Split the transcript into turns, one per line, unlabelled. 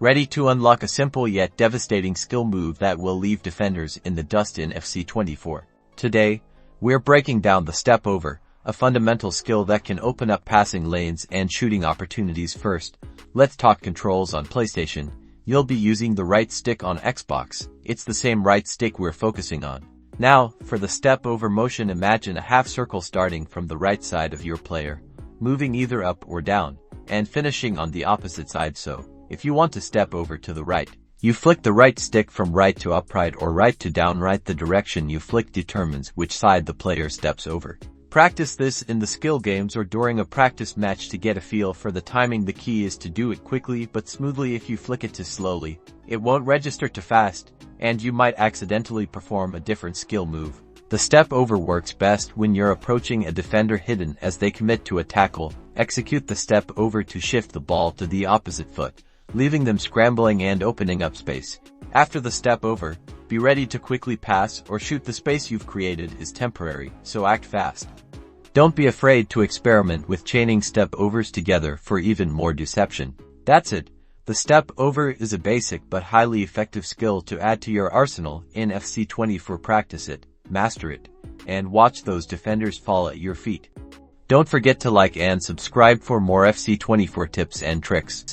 Ready to unlock a simple yet devastating skill move that will leave defenders in the dust in FC24. Today, we're breaking down the step over, a fundamental skill that can open up passing lanes and shooting opportunities. First, let's talk controls on PlayStation. You'll be using the right stick on Xbox. It's the same right stick we're focusing on. Now, for the step over motion, imagine a half circle starting from the right side of your player, moving either up or down, and finishing on the opposite side. So, if you want to step over to the right, you flick the right stick from right to upright or right to downright. The direction you flick determines which side the player steps over. Practice this in the skill games or during a practice match to get a feel for the timing. The key is to do it quickly but smoothly. If you flick it too slowly, it won't register too fast, and you might accidentally perform a different skill move. The step over works best when you're approaching a defender hidden as they commit to a tackle. Execute the step over to shift the ball to the opposite foot, leaving them scrambling and opening up space. After the step over, be ready to quickly pass or shoot. The space you've created is temporary, so act fast. Don't be afraid to experiment with chaining step overs together for even more deception. That's it. The step over is a basic but highly effective skill to add to your arsenal in FC24. Practice it, master it, and watch those defenders fall at your feet. Don't forget to like and subscribe for more FC24 tips and tricks.